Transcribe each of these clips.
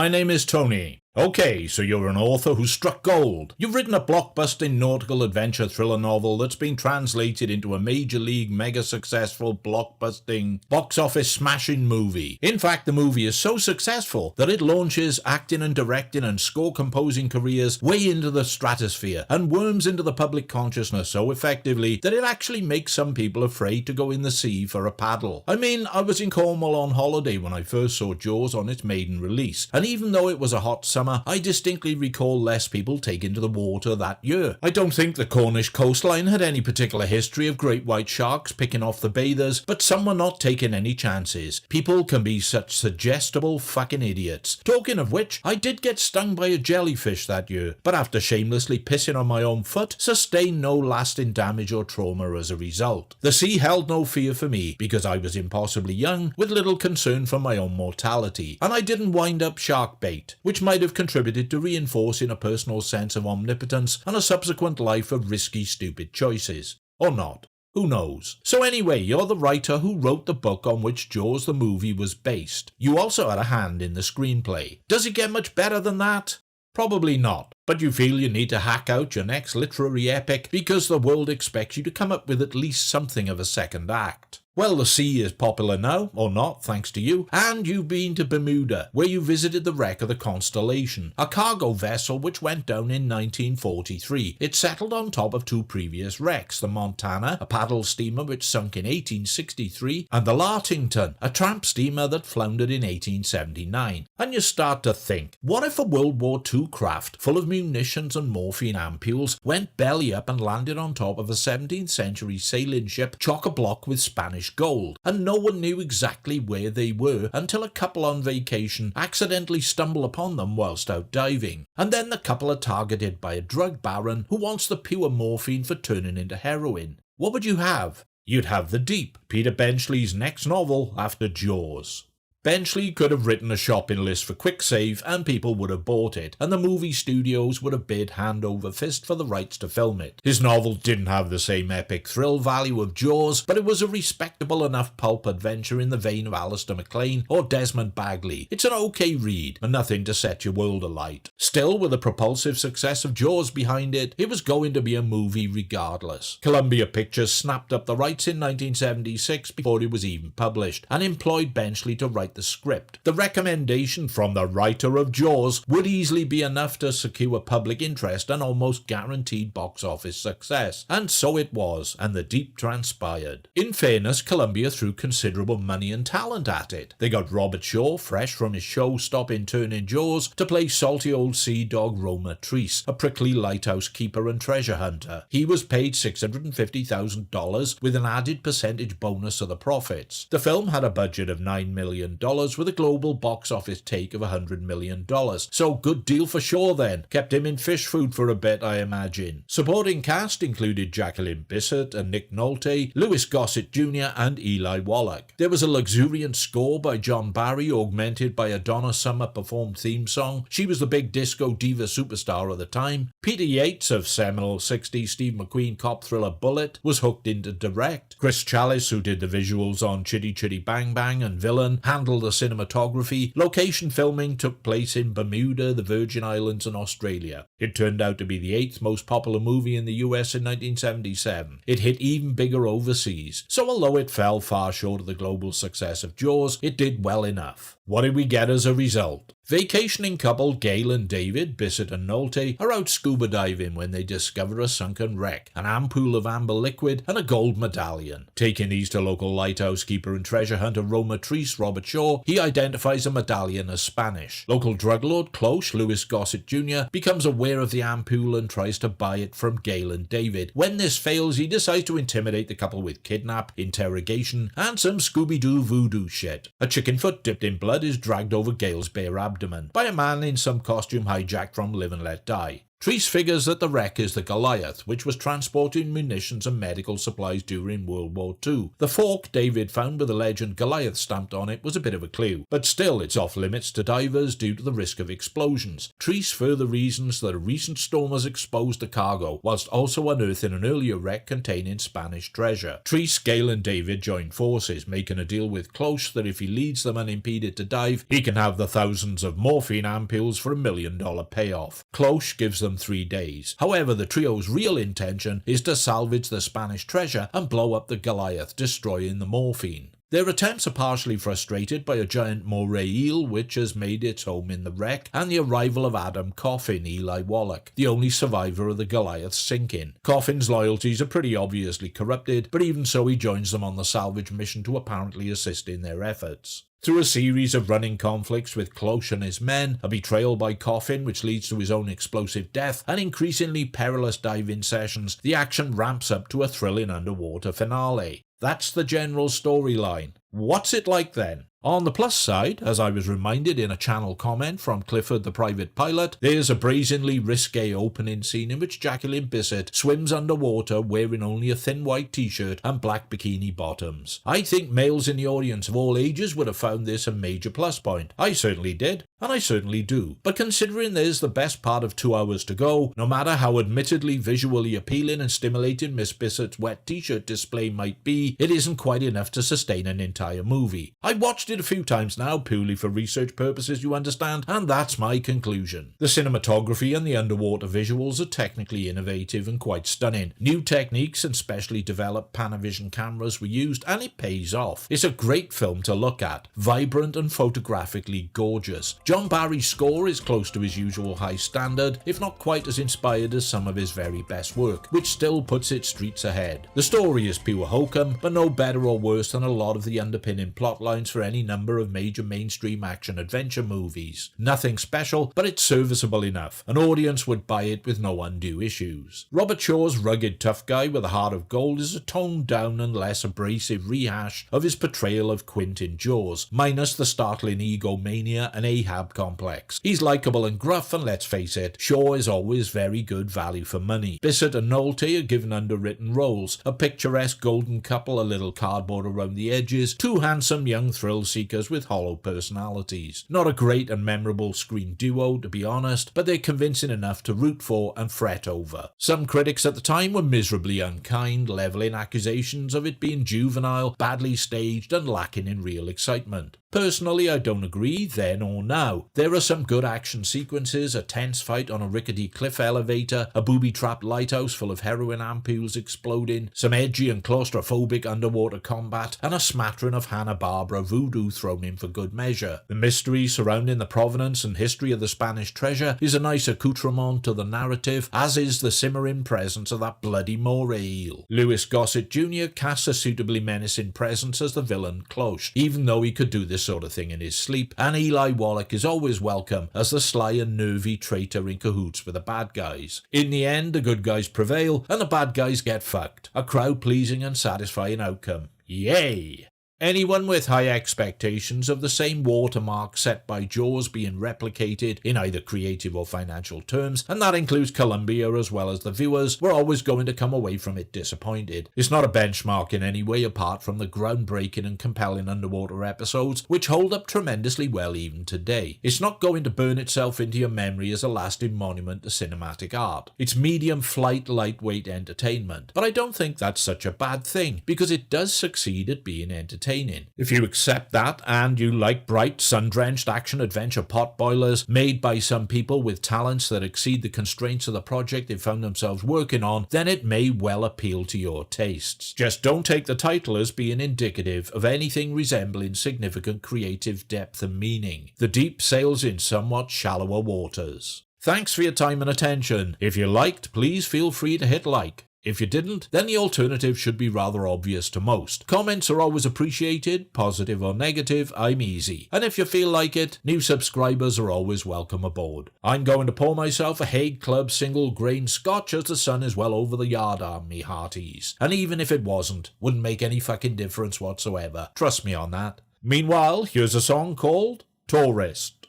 my name is Tony. Okay, so you're an author who struck gold. You've written a blockbusting nautical adventure thriller novel that's been translated into a major league mega successful blockbusting box office smashing movie. In fact, the movie is so successful that it launches acting and directing and score composing careers way into the stratosphere and worms into the public consciousness so effectively that it actually makes some people afraid to go in the sea for a paddle. I mean, I was in Cornwall on holiday when I first saw Jaws on its maiden release, and even though it was a hot summer, I distinctly recall less people taking to the water that year. I don't think the Cornish coastline had any particular history of great white sharks picking off the bathers, but some were not taking any chances. People can be such suggestible fucking idiots. Talking of which, I did get stung by a jellyfish that year, but after shamelessly pissing on my own foot, sustained no lasting damage or trauma as a result. The sea held no fear for me because I was impossibly young, with little concern for my own mortality, and I didn't wind up shark bait, which might have contributed to reinforcing a personal sense of omnipotence and a subsequent life of risky, stupid choices. Or not. Who knows? So anyway, you're the writer who wrote the book on which Jaws the movie was based. You also had a hand in the screenplay. Does it get much better than that? Probably not. But you feel you need to hack out your next literary epic because the world expects you to come up with at least something of a second act. Well, the sea is popular now, or not, thanks to you, and you've been to Bermuda, where you visited the wreck of the Constellation, a cargo vessel which went down in 1943. It settled on top of two previous wrecks, the Montana, a paddle steamer which sunk in 1863, and the Lartington, a tramp steamer that floundered in 1879. And you start to think, what if a World War II craft full of munitions and morphine ampules went belly up and landed on top of a 17th century sailing ship chock-a-block with Spanish gold, and no one knew exactly where they were until a couple on vacation accidentally stumble upon them whilst out diving, and then the couple are targeted by a drug baron who wants the pure morphine for turning into heroin. What would you have? You'd have The Deep, Peter Benchley's next novel after Jaws. Benchley could have written a shopping list for Quick Save and people would have bought it, and the movie studios would have bid hand over fist for the rights to film it. His novel didn't have the same epic thrill value of Jaws, but it was a respectable enough pulp adventure in the vein of Alistair MacLean or Desmond Bagley. It's an okay read, and nothing to set your world alight. Still, with the propulsive success of Jaws behind it, it was going to be a movie regardless. Columbia Pictures snapped up the rights in 1976 before it was even published, and employed Benchley to write the script. The recommendation from the writer of Jaws would easily be enough to secure public interest and almost guaranteed box office success, and so it was, and The Deep transpired. In fairness, Columbia threw considerable money and talent at it. They got Robert Shaw, fresh from his show-stopping turn in Jaws, to play salty old sea dog Roma Treese, a prickly lighthouse keeper and treasure hunter. He was paid $650,000 with an added percentage bonus of the profits. The film had a budget of $9 million with a global box office take of $100 million. So good deal for Shaw then. Kept him in fish food for a bit, I imagine. Supporting cast included Jacqueline Bisset and Nick Nolte, Louis Gossett Jr. and Eli Wallach. There was a luxuriant score by John Barry augmented by a Donna Summer performed theme song. She was the big disco diva superstar of the time. Peter Yates of seminal 60s Steve McQueen cop thriller Bullet was hooked in to direct. Chris Chalice, who did the visuals on Chitty Chitty Bang Bang and Villain, handled the cinematography. Location filming took place in Bermuda, the Virgin Islands and Australia. It turned out to be the 8th most popular movie in the US in 1977. It hit even bigger overseas, so although it fell far short of the global success of Jaws, it did well enough. What did we get as a result? Vacationing couple Gail and David, Bisset and Nolte, are out scuba diving when they discover a sunken wreck, an ampoule of amber liquid, and a gold medallion. Taking these to local lighthouse keeper and treasure hunter Roma Treese, Robert Shaw, he identifies a medallion as Spanish. Local drug lord Cloche, Louis Gossett Jr., becomes aware of the ampoule and tries to buy it from Gail and David. When this fails, he decides to intimidate the couple with kidnap, interrogation, and some Scooby-Doo voodoo shit. A chicken foot dipped in blood is dragged over Gail's bare abdomen by a man in some costume hijacked from Live and Let Die. Treese figures that the wreck is the Goliath, which was transporting munitions and medical supplies during World War II. The fork David found with the legend Goliath stamped on it was a bit of a clue, but still it's off limits to divers due to the risk of explosions. Treese further reasons that a recent storm has exposed the cargo, whilst also unearthing an earlier wreck containing Spanish treasure. Treese, Gale and David join forces, making a deal with Cloche that if he leads them unimpeded to dive, he can have the thousands of morphine ampules for $1 million payoff. Cloche gives them 3 days. However, the trio's real intention is to salvage the Spanish treasure and blow up the Goliath, destroying the morphine. Their attempts are partially frustrated by a giant moray eel which has made its home in the wreck, and the arrival of Adam Coffin, Eli Wallach, the only survivor of the Goliath's sinking. Coffin's loyalties are pretty obviously corrupted, but even so he joins them on the salvage mission to apparently assist in their efforts. Through a series of running conflicts with Cloche and his men, a betrayal by Coffin which leads to his own explosive death, and increasingly perilous dive-in sessions, the action ramps up to a thrilling underwater finale. That's the general storyline. What's it like then? On the plus side, as I was reminded in a channel comment from Clifford the Private Pilot, there's a brazenly risque opening scene in which Jacqueline Bisset swims underwater wearing only a thin white t-shirt and black bikini bottoms. I think males in the audience of all ages would have found this a major plus point. I certainly did, and I certainly do. But considering there's the best part of 2 hours to go, no matter how admittedly visually appealing and stimulating Miss Bisset's wet t-shirt display might be, it isn't quite enough to sustain an entire movie. I watched it a few times now, purely for research purposes, you understand, and that's my conclusion. The cinematography and the underwater visuals are technically innovative and quite stunning. New techniques and specially developed Panavision cameras were used, and it pays off. It's a great film to look at, vibrant and photographically gorgeous. John Barry's score is close to his usual high standard, if not quite as inspired as some of his very best work, which still puts it streets ahead. The story is pure hokum, but no better or worse than a lot of the underpinning plot lines for any number of major mainstream action-adventure movies. Nothing special, but it's serviceable enough. An audience would buy it with no undue issues. Robert Shaw's rugged tough guy with a heart of gold is a toned-down and less abrasive rehash of his portrayal of Quint in Jaws, minus the startling egomania and Ahab complex. He's likeable and gruff, and let's face it, Shaw is always very good value for money. Bisset and Nolte are given underwritten roles, a picturesque golden couple a little cardboard around the edges, two handsome young thrill-seekers with hollow personalities. Not a great and memorable screen duo, to be honest, but they're convincing enough to root for and fret over. Some critics at the time were miserably unkind, levelling accusations of it being juvenile, badly staged, and lacking in real excitement. Personally, I don't agree, then or now. There are some good action sequences, a tense fight on a rickety cliff elevator, a booby-trapped lighthouse full of heroin ampules exploding, some edgy and claustrophobic underwater combat, and a smattering of Hanna-Barbera voodoo thrown in for good measure. The mystery surrounding the provenance and history of the Spanish treasure is a nice accoutrement to the narrative, as is the simmering presence of that bloody moray eel. Louis Gossett Jr. casts a suitably menacing presence as the villain Cloche, even though he could do this sort of thing in his sleep, and Eli Wallach is always welcome as the sly and nervy traitor in cahoots with the bad guys. In the end, the good guys prevail and the bad guys get fucked. A crowd-pleasing and satisfying outcome. Yay! Anyone with high expectations of the same watermark set by Jaws being replicated in either creative or financial terms, and that includes Columbia as well as the viewers, we're always going to come away from it disappointed. It's not a benchmark in any way apart from the groundbreaking and compelling underwater episodes, which hold up tremendously well even today. It's not going to burn itself into your memory as a lasting monument to cinematic art. It's medium flight, lightweight entertainment, but I don't think that's such a bad thing, because it does succeed at being entertaining. If you accept that, and you like bright, sun-drenched action-adventure potboilers made by some people with talents that exceed the constraints of the project they found themselves working on, then it may well appeal to your tastes. Just don't take the title as being indicative of anything resembling significant creative depth and meaning. The deep sails in somewhat shallower waters. Thanks for your time and attention. If you liked, please feel free to hit like. If you didn't, then the alternative should be rather obvious to most. Comments are always appreciated, positive or negative, I'm easy. And if you feel like it, new subscribers are always welcome aboard. I'm going to pour myself a Hague Club single grain scotch as the sun is well over the yardarm, me hearties. And even if it wasn't, wouldn't make any fucking difference whatsoever. Trust me on that. Meanwhile, here's a song called Tourist.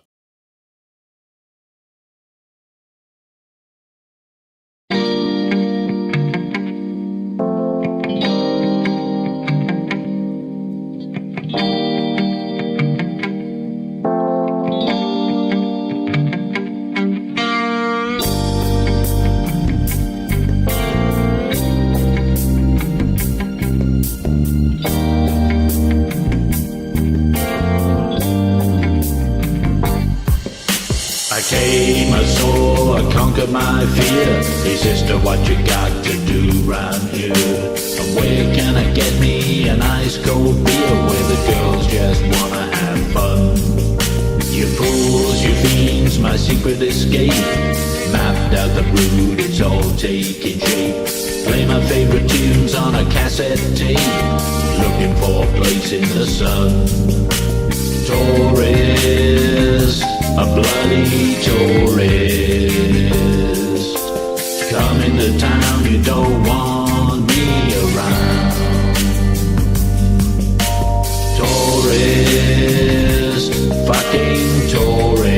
I saw, I conquered my fear. Hey sister, what you got to do round here? And where can I get me an ice cold beer where the girls just wanna have fun? You fools, you fiends, my secret escape. Mapped out the route, it's all taking shape. Play my favorite tunes on a cassette tape. Looking for a place in the sun. Tourist, a bloody tourist. Come into town, you don't want me around. Tourist, fucking tourist.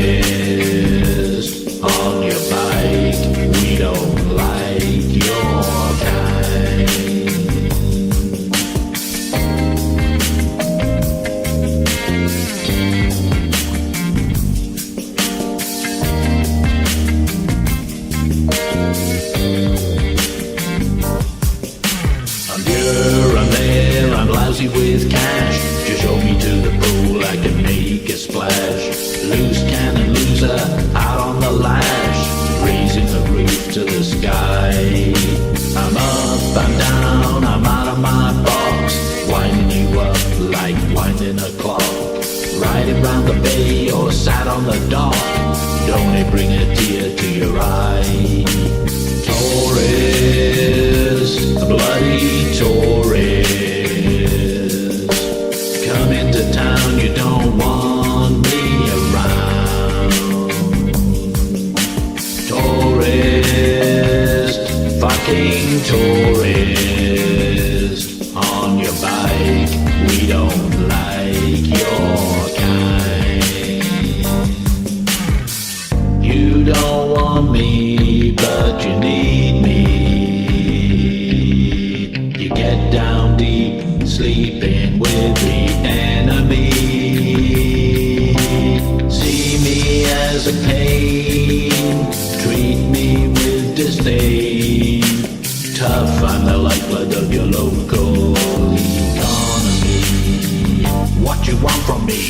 On your bike, we don't like your kind. I'm here, I'm there, I'm lousy with cash. Just show me to the pool, I can make a splash. Loose cannon loser, out on the lash. Raising the roof to the sky. I'm up, I'm down, I'm out of my box. Winding you up like winding a clock. Riding round the bay or sat on the dock. Don't it bring a tear to your eye? Tourist, a bloody tourist. Come into town, you don't want me around. Tourist, fucking tourist. On your bike, we don't like your kind. You don't want me, but you need me. You get down deep, sleeping with the enemy. See me as a pain, treat me with disdain. Tough, I'm the lifeblood of your local economy. What you want from me?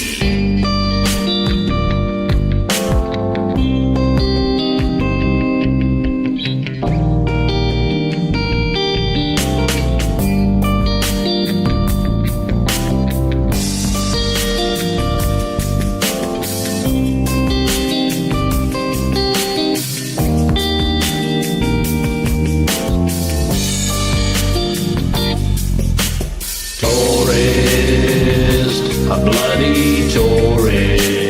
Tourist, a bloody tourist.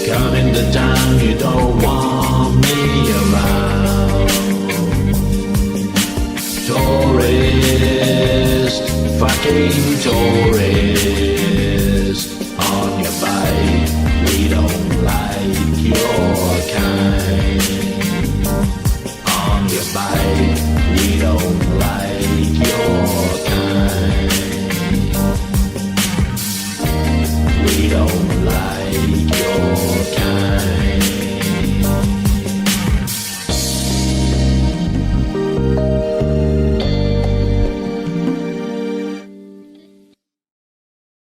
Come into town, you don't want me around. Tourist, fucking tourist. On your bike, we don't like your kind. On your bike, we don't like your kind. We don't like your kind.